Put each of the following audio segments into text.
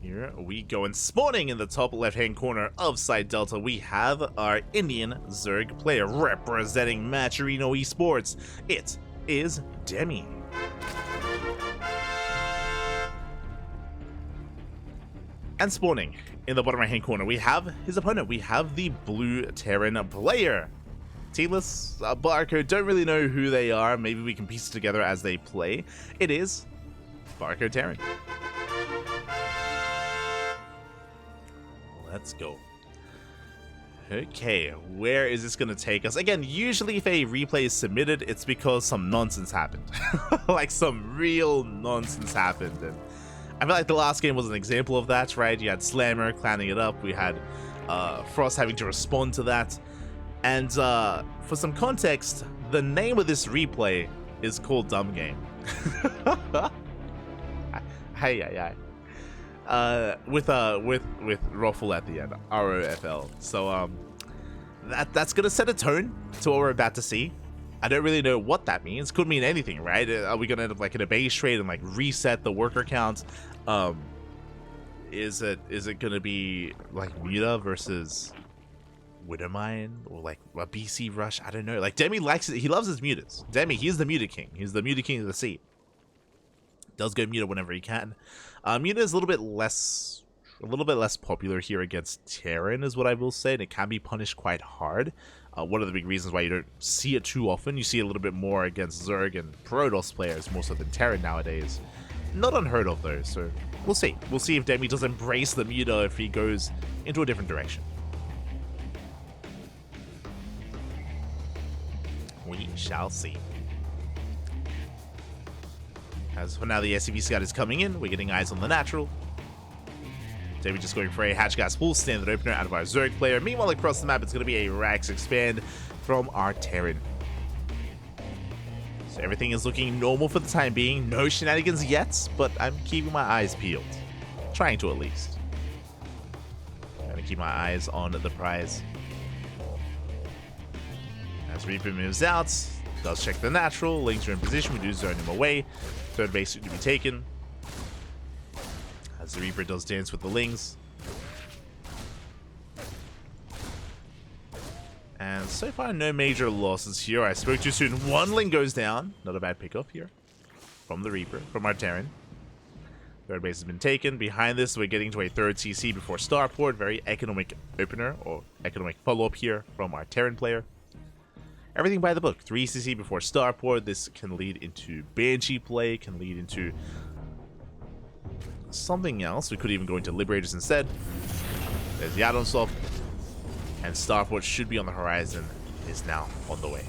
Here we go, and spawning in the top left-hand corner of Side Delta, we have our Indian Zerg player representing Matcherino Esports. It is Demi. And spawning in the bottom right-hand corner, we have his opponent. We have the Blue Terran player. Teamless, Barcode, don't really know who they are. Maybe we can piece it together as they play. It is Barcode Terran. Let's go. Okay, where is this going to take us? Again, usually if a replay is submitted, it's because some nonsense happened. Like some real nonsense happened. And I feel like the last game was an example of that, right? You had Slammer clanning it up. We had Frost having to respond to that. And for some context, the name of this replay is called Dumb Game. Hey. With Ruffle at the end, ROFL. So that's gonna set a tone to what we're about to see. I don't really know what that means. Could mean anything, right? Are we gonna end up like in a base trade and like reset the worker count? Is it gonna be like Muta versus Widowmine or like a BC rush? I don't know. Like Demi likes it. He loves his mutas. Demi, he's the Muta king. He's the Muta king of the sea. Does go Muta whenever he can. Muta is a little bit less popular here against Terran, is what I will say, and it can be punished quite hard. One of the big reasons why you don't see it too often. You see it a little bit more against Zerg and Protoss players, more so than Terran nowadays. Not unheard of though, so we'll see. We'll see if Demi does embrace the Muta, if he goes into a different direction. We shall see. As for now, the SCV scout is coming in. We're getting eyes on the natural. Demi just going for a hatch gas full standard opener out of our Zerg player. Meanwhile, across the map, it's going to be a Rax expand from our Terran. So everything is looking normal for the time being. No shenanigans yet, but I'm keeping my eyes peeled. Trying to at least. Trying to keep my eyes on the prize. As Reaper moves out, does check the natural. Lings are in position. We do zone him away. Third base to be taken. As the Reaper does dance with the Lings. And so far, no major losses here. I spoke too soon. One Ling goes down. Not a bad pickup here. From the Reaper, from our Terran. Third base has been taken. Behind this, we're getting to a third CC before Starport. Very economic opener, or economic follow-up here from our Terran player. Everything by the book. 3 CC before Starport. This can lead into Banshee play, can lead into something else. We could even go into Liberators instead. There's the add-on swap. And Starport should be on the horizon. Is now on the way.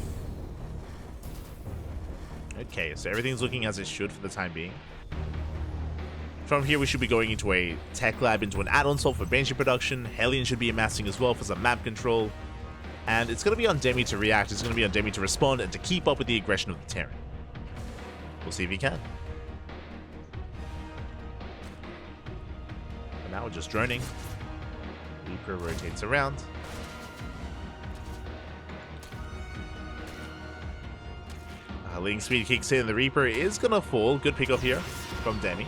Okay, so everything's looking as it should for the time being. From here, we should be going into a tech lab, into an add-on swap for Banshee production. Hellion should be amassing as well for some map control. And it's going to be on Demi to react, it's going to be on Demi to respond, and to keep up with the aggression of the Terran. We'll see if he can. And now we're just droning. Reaper rotates around. Leading speed kicks in, the Reaper is going to fall. Good pickup here from Demi.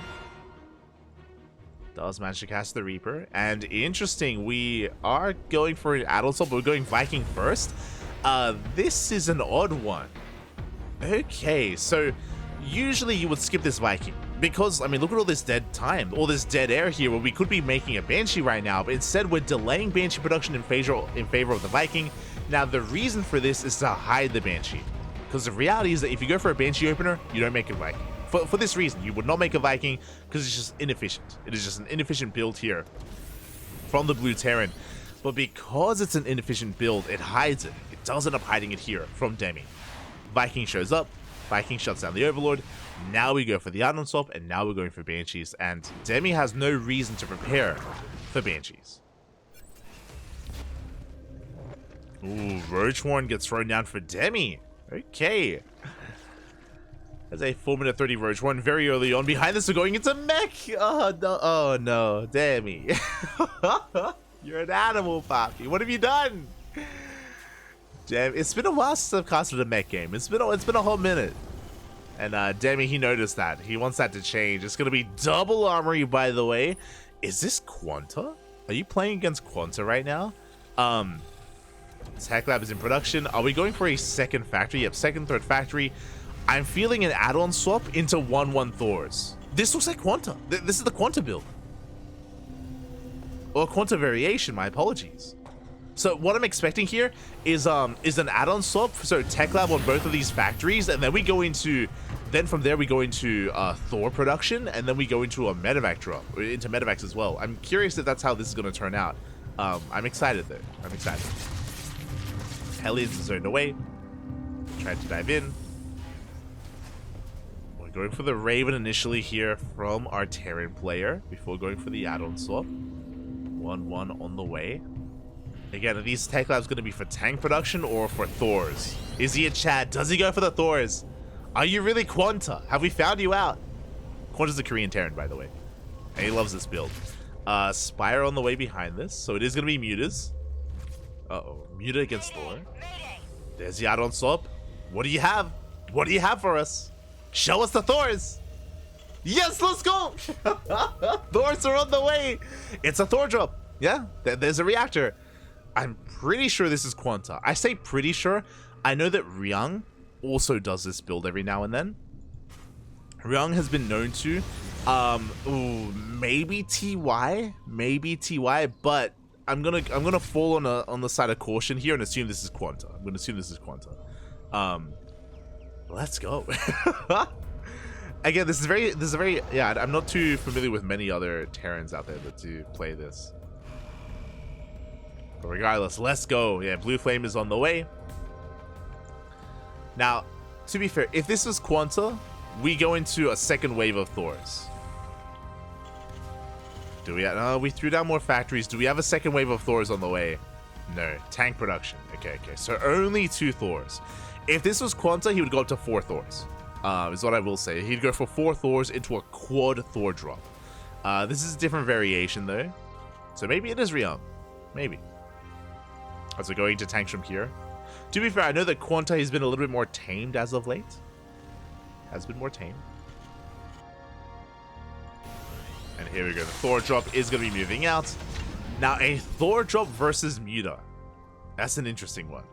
Does manage to cast the Reaper, and interesting, we are going for an add-on swap, but we're going Viking first. This is an odd one. Okay, so usually you would skip this Viking, because, I mean, look at all this dead time, all this dead air here, where we could be making a Banshee right now, but instead we're delaying Banshee production in favor of the Viking. Now, the reason for this is to hide the Banshee, because the reality is that if you go for a Banshee opener, you don't make a Viking. For this reason, you would not make a Viking because it's just inefficient. It is just an inefficient build here from the Blue Terran. But because it's an inefficient build, it hides it. It does end up hiding it here from Demi. Viking shows up. Viking shuts down the Overlord. Now we go for the add-on swap, and now we're going for Banshees. And Demi has no reason to prepare for Banshees. Ooh, Roachhorn gets thrown down for Demi. Okay. That's a 4-minute 30 Roach one very early on. Behind this, we're going into mech. Oh no, Demi. You're an animal, Poppy. What have you done? Damn, it's been a while since I've casted a mech game. It's been a whole minute. And Demi, he noticed that. He wants that to change. It's going to be double armory, by the way. Is this Quanta? Are you playing against Quanta right now? Tech Lab is in production. Are we going for a second factory? Yep, second, third factory. I'm feeling an add-on swap into 1-1 Thors. This looks like Quanta. This is the Quanta build. Or Quanta variation, my apologies. So what I'm expecting here is an add-on swap. So Tech Lab on both of these factories, and then we go into, then from there we go into Thor production, and then we go into a medevac drop, into medevacs as well. I'm curious if that's how this is going to turn out. I'm excited though. I'm excited. Hellions is zoned away. Trying to dive in. We're going for the Raven initially here from our Terran player before going for the add-on swap. 1-1 on the way. Again, are these Tech Labs going to be for tank production or for Thors? Is he a Chad? Does he go for the Thors? Are you really Quanta? Have we found you out? Quanta's a Korean Terran, by the way. And he loves this build. Spire on the way behind this. So it is going to be Mutas. Uh-oh. Muta against Thor. There's the add-on swap. What do you have? What do you have for us? Show us the Thors. Yes, let's go. Thors are on the way. It's a Thor drop. Yeah, there's a reactor. I'm pretty sure this is Quanta. I say pretty sure. I know that Ryung also does this build every now and then. Ryung has been known to. Maybe TY, but I'm gonna fall on the side of caution here and assume this is Quanta. I'm gonna assume this is Quanta. Let's go. Again, this is very yeah. I'm not too familiar with many other Terrans out there that do play this. But regardless, let's go. Yeah, Blue Flame is on the way. Now, to be fair, if this is Quanta, we go into a second wave of Thors. Do we? We threw down more factories. Do we have a second wave of Thors on the way? No. Tank production. Okay. So only 2 Thors. If this was Quanta, he would go up to 4 Thors. Is what I will say. He'd go for 4 Thors into a quad Thor drop. This is a different variation though. So maybe it is Ryung. Maybe. As we're going to tanks from here. To be fair, I know that Quanta has been a little bit more tamed as of late. Has been more tamed. And here we go. The Thor drop is going to be moving out. Now, a Thor drop versus Muta. That's an interesting one.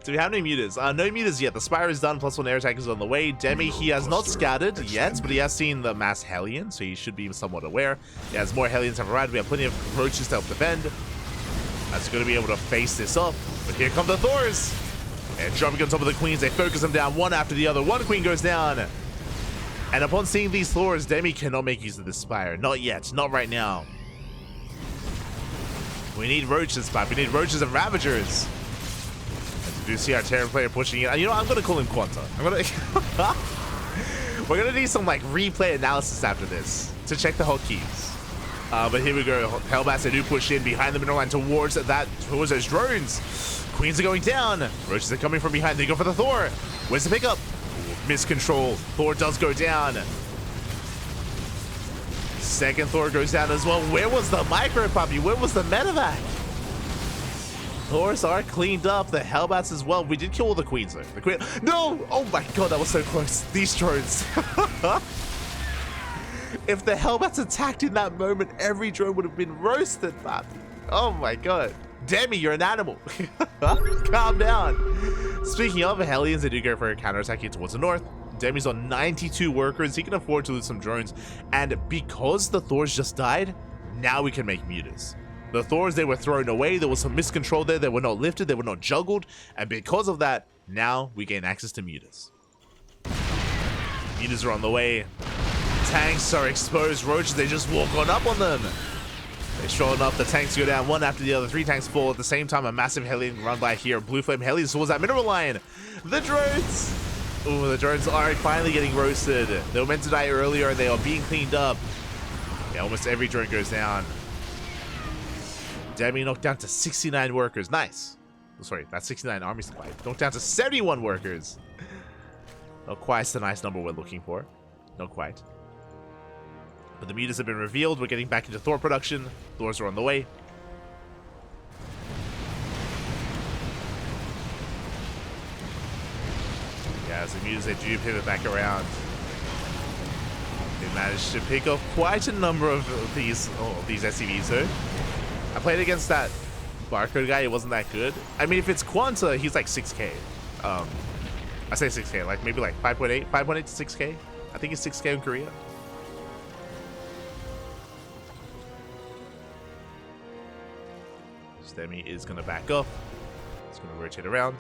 Do we have any Mutas? No Mutas yet. The Spire is done. +1 air attack is on the way. Demi, he has not scouted yet, but he has seen the mass Hellion, so he should be somewhat aware. He has more Hellions have arrived. We have plenty of roaches to help defend. That's going to be able to face this up. But here come the Thors. And jumping on top of the Queens, they focus them down one after the other. One Queen goes down. And upon seeing these Thors, Demi cannot make use of this Spire. Not yet. Not right now. We need roaches, but we need roaches and ravagers. And we do see our Terran player pushing it. You know, I'm gonna call him Quanta. We're gonna need some like replay analysis after this to check the hotkeys. But here we go. Hellbats, they do push in behind the middle line towards those drones. Queens are going down. Roaches are coming from behind. They go for the Thor. Where's the pickup? Miscontrol. Thor does go down. Second Thor goes down as well. Where was the micro puppy? Where was the medevac? Thors are cleaned up. The Hellbats as well. We did kill all the Queens though. The Queen. No! Oh my god, that was so close. These drones. If the Hellbats attacked in that moment, every drone would have been roasted, man. Oh my god. Demi, you're an animal. Calm down. Speaking of Hellions, they do go for a counterattack here towards the north. Demi's on 92 workers. He can afford to lose some drones. And because the Thors just died, now we can make Mutas. The Thors, they were thrown away. There was some miscontrol there. They were not lifted. They were not juggled. And because of that, now we gain access to Mutas. Mutas are on the way. Tanks are exposed. Roaches, they just walk on up on them. They stroll enough. The tanks go down one after the other. 3 tanks fall at the same time. A massive Hellion run by here. Blue Flame Hellions towards that mineral line. The drones. Ooh, the drones are finally getting roasted. They were meant to die earlier and they are being cleaned up. Yeah, almost every drone goes down. Demi knocked down to 69 workers. Nice. Oh, sorry, that's 69 army supply. Knocked down to 71 workers. Not quite the nice number we're looking for. Not quite. But the Mutas have been revealed. We're getting back into Thor production. Thors are on the way. Yeah, as the Mutas, they do pivot back around. They managed to pick off quite a number of these SCVs though. I played against that barcode guy, it wasn't that good. I mean, if it's Quanta, he's like 6k. I say 6k, like maybe like 5.8 to 6k. I think it's 6k in Korea. Demi is going to back up. It's going to rotate around.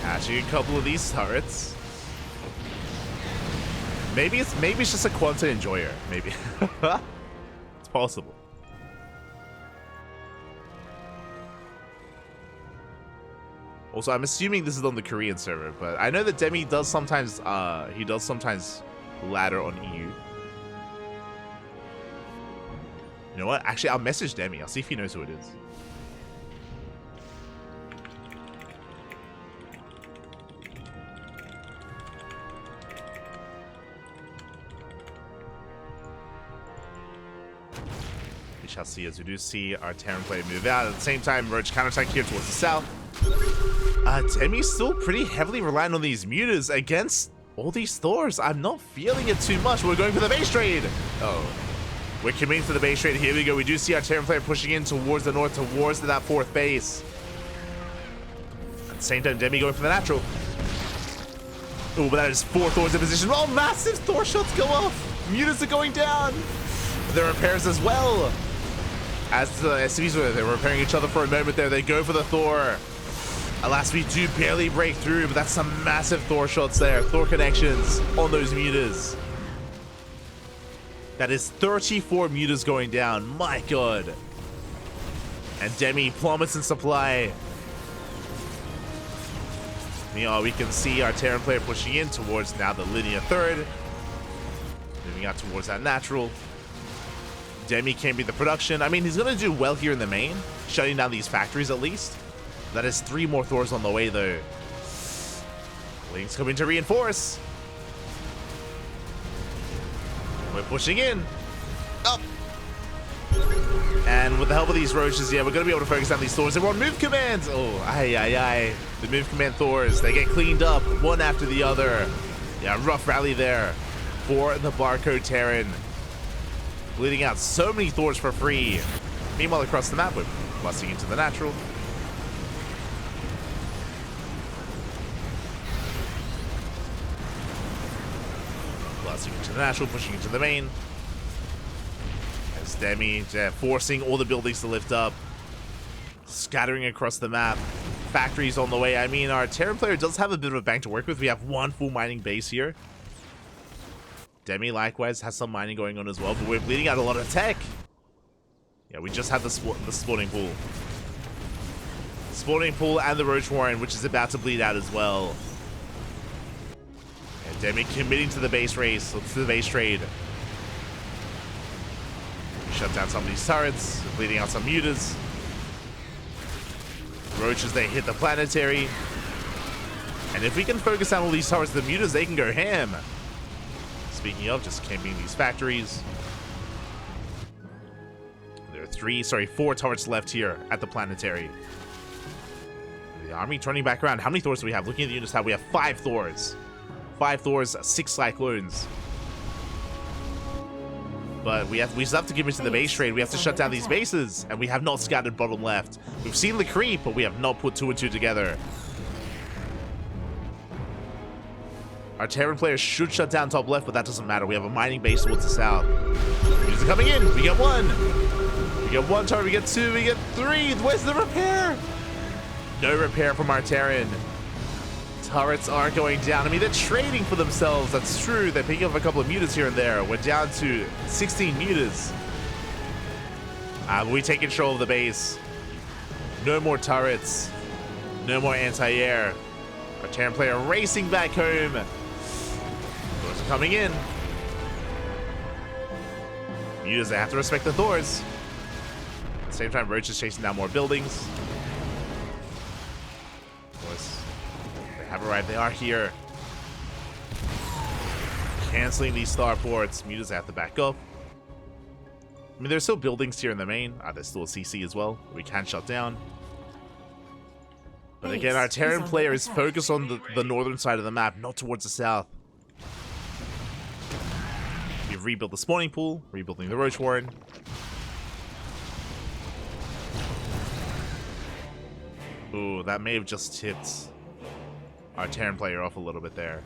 Catching a couple of these turrets. Maybe it's just a Quanta enjoyer. Maybe. It's possible. Also, I'm assuming this is on the Korean server, but I know that Demi does sometimes ladder on EU. You know what? Actually, I'll message Demi. I'll see if he knows who it is. We shall see, as we do see our Terran player move out. At the same time, Roach counterattack here towards the south. Demi's still pretty heavily reliant on these mutas against all these Thors. I'm not feeling it too much. We're going for the base trade. Oh, we're committing to the base trade. Here we go. We do see our Terran player pushing in towards the north, towards that fourth base. At the same time, Demi going for the natural. Oh, but that is 4 Thors in position. Oh, massive Thor shots go off. Mutas are going down. The repairs as well. As the SCVs were, they were repairing each other for a moment there. They go for the Thor. Alas, we do barely break through, but that's some massive Thor shots there. Thor connections on those mutas. That is 34 mutas going down. My god. And Demi plummets in supply. Meanwhile, we can see our Terran player pushing in towards now the linear third. Moving out towards that natural. Demi can be the production. I mean, he's going to do well here in the main, shutting down these factories at least. That is 3 more Thors on the way, though. Link's coming to reinforce. We're pushing in. Up. And with the help of these roaches, yeah, we're going to be able to focus on these Thors. They're on move commands. Oh, aye, aye, aye. The move command Thors, they get cleaned up one after the other. Yeah, rough rally there for the barcode Terran. Bleeding out so many Thors for free. Meanwhile, across the map, we're busting into the natural. Blasting into the natural, pushing into the main. As Demi forcing all the buildings to lift up. Scattering across the map. Factories on the way. I mean, our Terran player does have a bit of a bank to work with. We have 1 full mining base here. Demi likewise has some mining going on as well, but we're bleeding out a lot of tech. Yeah, we just had the spawning pool. Spawning pool and the Roach Warren, which is about to bleed out as well. And Demi committing to the base race, to the base trade. Shut down some of these turrets, bleeding out some mutas. Roaches, they hit the planetary. And if we can focus on all these turrets, the mutas, they can go ham. Speaking of, just camping these factories. There are 4 turrets left here at the planetary. The army turning back around. How many Thors do we have? Looking at the units tab, we have 5 Thors. 5 Thors, 6 Cyclones. But we still have to give it to the base trade. We have to shut down these bases, and we have not scattered bottom left. We've seen the creep, but we have not put 2 and 2 together. Our Terran players should shut down top left, but that doesn't matter. We have a mining base towards the south. Units are coming in. We get 1. We get 1 turret. We get 2. We get 3. Where's the repair? No repair from our Terran. Turrets are going down. I mean, they're trading for themselves. That's true. They're picking up a couple of mutas here and there. We're down to 16 mutas. We take control of the base. No more turrets. No more anti-air. Our Terran player racing back home. Thors are coming in. Mutas, they have to respect the Thors. At the same time, Roach is chasing down more buildings. Of course, they have arrived. They are here. Canceling these starports. Mutas have to back up. I mean, there's still buildings here in the main. There's still a CC as well. We can shut down. But again, our Terran player is focused on the northern side of the map, not towards the south. We've rebuilt the spawning pool, rebuilding the Roach Warren. Ooh, that may have just tipped our Terran player off a little bit there.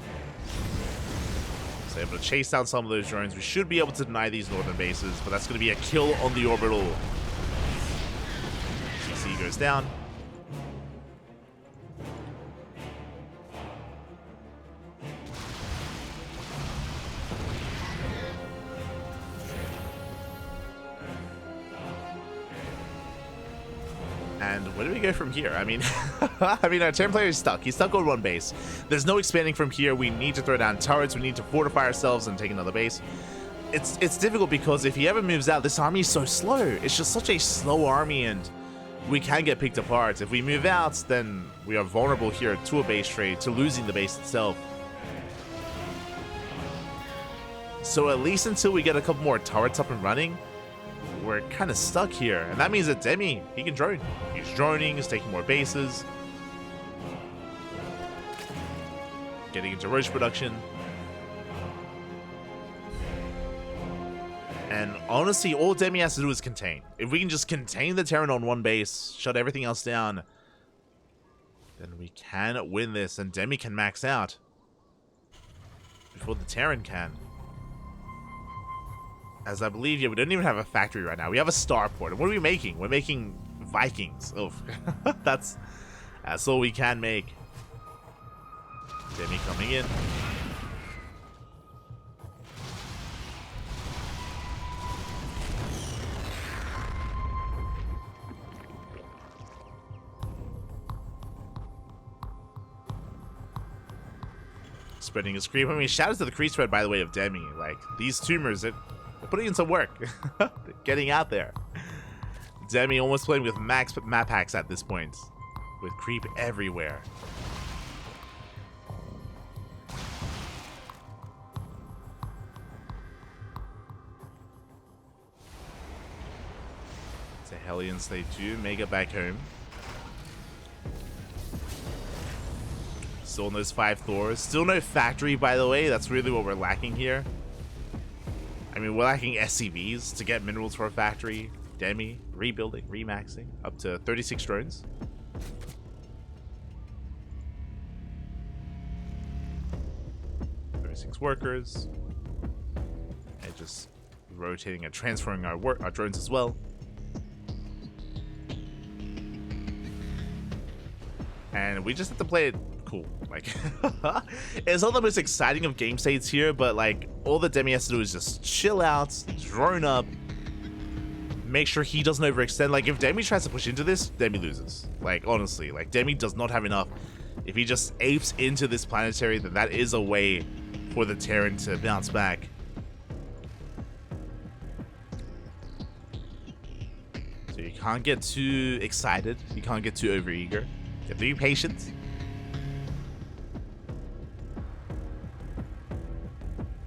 So able to chase down some of those drones. We should be able to deny these northern bases, but that's going to be a kill on the orbital. CC goes down. And where do we go from here? I mean, our Terran player is stuck. He's stuck on one base. There's no expanding from here. We need to throw down turrets. We need to fortify ourselves and take another base. It's difficult because if he ever moves out, this army is so slow. It's just such a slow army, and we can get picked apart. If we move out, then we are vulnerable here to a base trade, to losing the base itself. So at least until we get a couple more turrets up and running, we're kind of stuck here. And that means that Demi, he can drone. He's droning, he's taking more bases. Getting into Roach production. And honestly, all Demi has to do is contain. If we can just contain the Terran on one base, shut everything else down, then we can win this, and Demi can max out before the Terran can. As I believe, yeah, we don't even have a factory right now. We have a starport. And what are we making? We're making Vikings. Oh, that's all we can make. Demi coming in. Spreading his creep. I mean, shout out to the creep spread, by the way, of Demi. Like, these tumors, they're putting in some work. They're getting out there. Demi almost playing with max map hacks at this point, with creep everywhere. The Hellions, they do make it back home. Still on those 5 Thors. Still no factory, by the way. That's really what we're lacking here. I mean, we're lacking SCVs to get minerals for a factory. Demi, rebuilding, remaxing, up to 36 drones. Workers. And just rotating and transferring our drones as well. And we just have to play it cool. Like, it's not the most exciting of game states here, but like, all that Demi has to do is just chill out, drone up, make sure he doesn't overextend. Like, if Demi tries to push into this, Demi loses. Like, honestly, like, Demi does not have enough. If he just apes into this planetary, then that is a way for the Terran to bounce back. So you can't get too excited. You can't get too overeager. You have to be patient.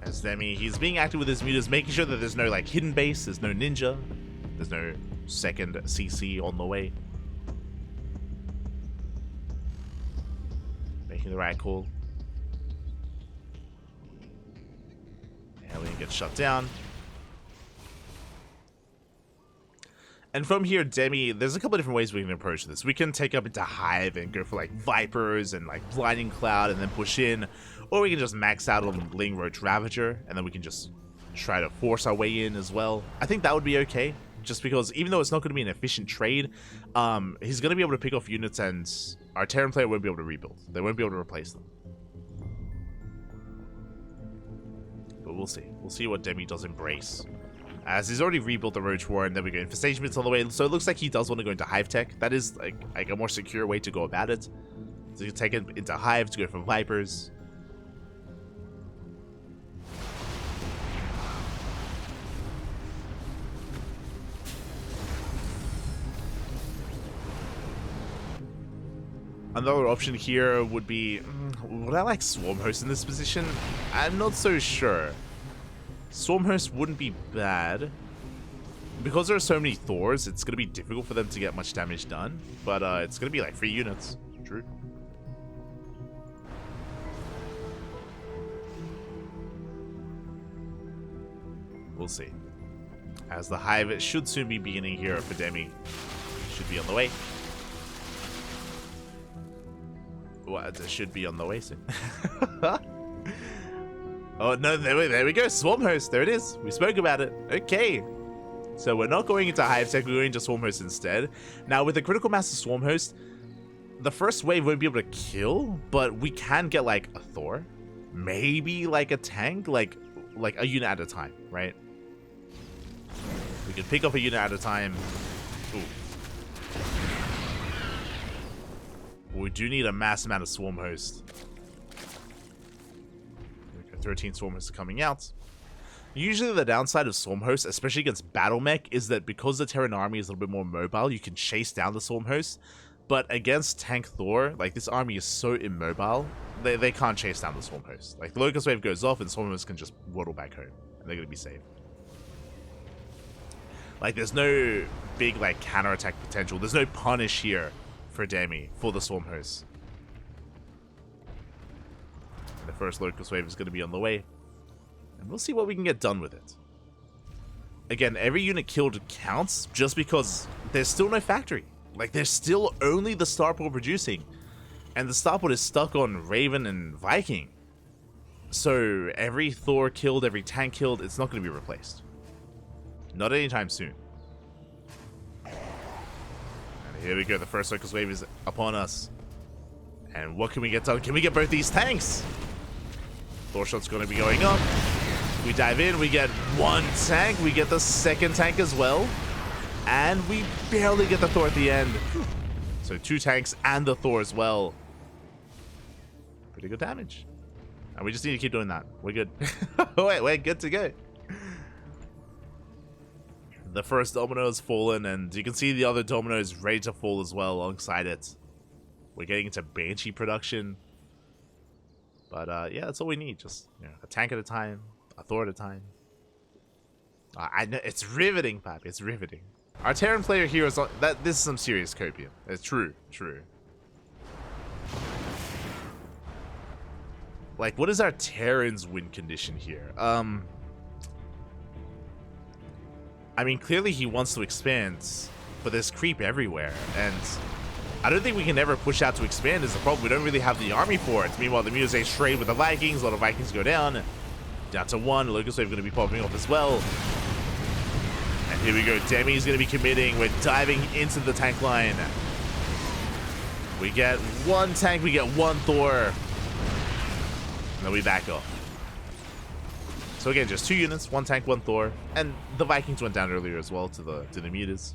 As Demi, he's being active with his mutas, making sure that there's no like hidden base, there's no ninja, there's no second CC on the way. Making the right call. Alien gets shut down. And from here, Demi, there's a couple of different ways we can approach this. We can take up into Hive and go for like Vipers and like Blinding Cloud and then push in. Or we can just max out on Ling Roach Ravager and then we can just try to force our way in as well. I think that would be okay. Just because even though it's not going to be an efficient trade, he's going to be able to pick off units and our Terran player won't be able to rebuild. They won't be able to replace them. But we'll see. We'll see what Demi does embrace. As he's already rebuilt the Roach War, and then we go Infestation Bits all the way. So it looks like he does want to go into Hive Tech. That is like a more secure way to go about it. So you can take it into Hive to go for Vipers. Another option here would be, would I like Swarm Host in this position? I'm not so sure. Swarm Host wouldn't be bad. Because there are so many Thors, it's going to be difficult for them to get much damage done. But it's going to be like 3 units. true. We'll see. As the hive, it should soon be beginning here for Demi. Should be on the way. Well, it should be on the way soon. Oh, no, there we go. Swarm host. There it is. We spoke about it. Okay. So we're not going into hive tech. We're going to swarm host instead. Now, with the critical mass of swarm host, the first wave won't be able to kill, but we can get like a Thor, maybe like a tank, like a unit at a time, right? We can pick up a unit at a time. Ooh. We do need a mass amount of swarm host. 13 swarm hosts coming out. Usually the downside of swarm hosts, especially against battle mech, is that because the Terran army is a little bit more mobile, you can chase down the swarm hosts. But against tank Thor, like, this army is so immobile, they can't chase down the swarm hosts. Like, the locust wave goes off and swarm hosts can just waddle back home, and they're gonna be safe. Like, there's no big, like, counterattack potential. There's no punish here for Demi for the swarm hosts. The first locust wave is going to be on the way, and we'll see what we can get done with it. Again, every unit killed counts just because there's still no factory. Like, there's still only the starport producing, and the starport is stuck on Raven and Viking. So every Thor killed, every tank killed, it's not going to be replaced. Not anytime soon. And here we go, the first locust wave is upon us. And what can we get done? Can we get both these tanks? Thor shot's going to be going up. We dive in, we get one tank, we get the second tank as well. And we barely get the Thor at the end. So 2 tanks and the Thor as well. Pretty good damage. And we just need to keep doing that. We're good. Wait, we're good to go. The first domino has fallen, and you can see the other dominoes ready to fall as well alongside it. We're getting into Banshee production. But yeah, that's all we need. Just, you know, a tank at a time, a Thor at a time. I know it's riveting, Pap. It's riveting. Our Terran player here is that. This is some serious copium. It's true, true. Like, what is our Terran's win condition here? I mean, clearly he wants to expand, but there's creep everywhere, and I don't think we can ever push out to expand is the problem. We don't really have the army for it. Meanwhile, the Mutase trade with the Vikings. A lot of Vikings go down. Down to 1. Locust Wave going to be popping off as well. And here we go. Demi's going to be committing. We're diving into the tank line. We get 1 tank. We get 1 Thor. And then we back off. So again, just 2 units. 1 tank, 1 Thor. And the Vikings went down earlier as well to the Mutas.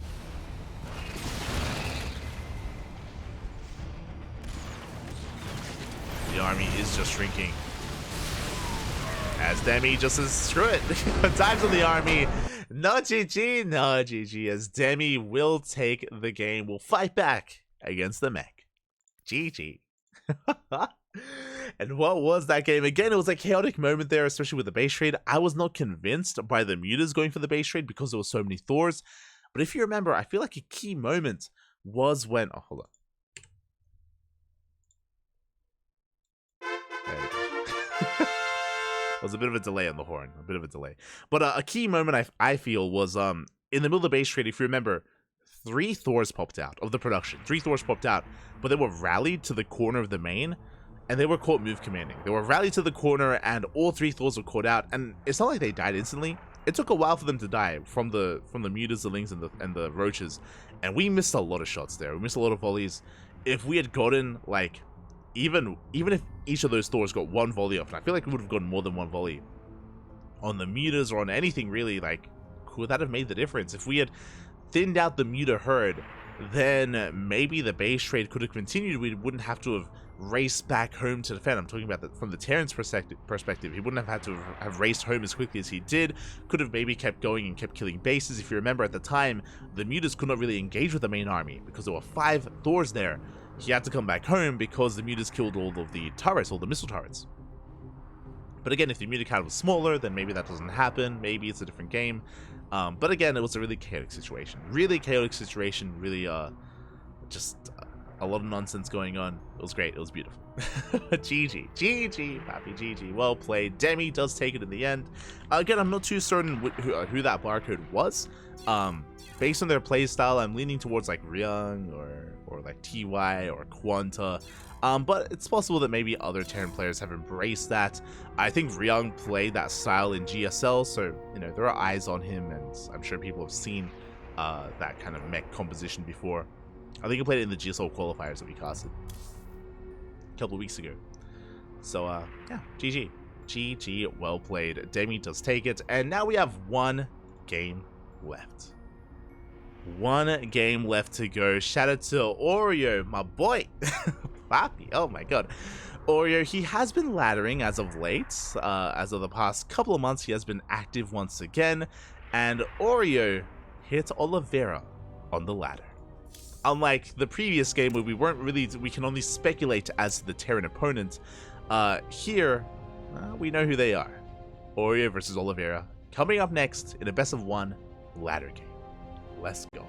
The army is just shrinking. As Demi just says, screw it. Dives on the army. No GG, no GG. As Demi will take the game. Will fight back against the mech. GG. And what was that game? Again, it was a chaotic moment there, especially with the base trade. I was not convinced by the Mutas going for the base trade because there were so many Thors. But if you remember, I feel like a key moment was when... Oh, hold on. There was a bit of a delay on the horn, a bit of a delay. But a key moment I feel was in the middle of the base trade. If you remember, 3 Thors popped out of the production. 3 Thors popped out, but they were rallied to the corner of the main, and they were caught move commanding. They were rallied to the corner, and all 3 Thors were caught out. And it's not like they died instantly. It took a while for them to die from the Mutas, the Lings, and the Roaches, and we missed a lot of shots there. We missed a lot of volleys. If we had gotten like even if each of those Thors got 1 volley off, and I feel like we would have gotten more than 1 volley on the Mutas or on anything really, like, could that have made the difference? If we had thinned out the Muta herd, then maybe the base trade could have continued. We wouldn't have to have raced back home to defend. I'm talking about that from the Terran's perspective. He wouldn't have had to have raced home as quickly as he did. Could have maybe kept going and kept killing bases. If you remember, at the time, the Mutas could not really engage with the main army because there were 5 Thors there. He had to come back home because the Mutas killed all of the turrets, all the missile turrets. But again, if the Muta count was smaller, then maybe that doesn't happen. Maybe it's a different game. But again, it was a really chaotic situation. Really chaotic situation. Really, just A lot of nonsense going on. It was great. It was beautiful. GG. GG, Pappy. GG. Well played. Demi does take it in the end. Again, I'm not too certain who that barcode was. Based on their playstyle, I'm leaning towards like Ryung or like TY or Quanta. But it's possible that maybe other Terran players have embraced that. I think Ryung played that style in GSL, so you know there are eyes on him, and I'm sure people have seen that kind of mech composition before. I think he played it in the GSL qualifiers that we casted a couple of weeks ago. So yeah, GG. GG, well played. Demi does take it, and now we have one game left. One game left to go. Shout out to Oreo, my boy. Papi, oh my god. Oreo, he has been laddering as of late. As of the past couple of months, he has been active once again. And Oreo hit Oliveira on the ladder. Unlike the previous game where we can only speculate as to the Terran opponent, here, we know who they are. Oreo versus Oliveira. Coming up next in a best of one ladder game. Let's go.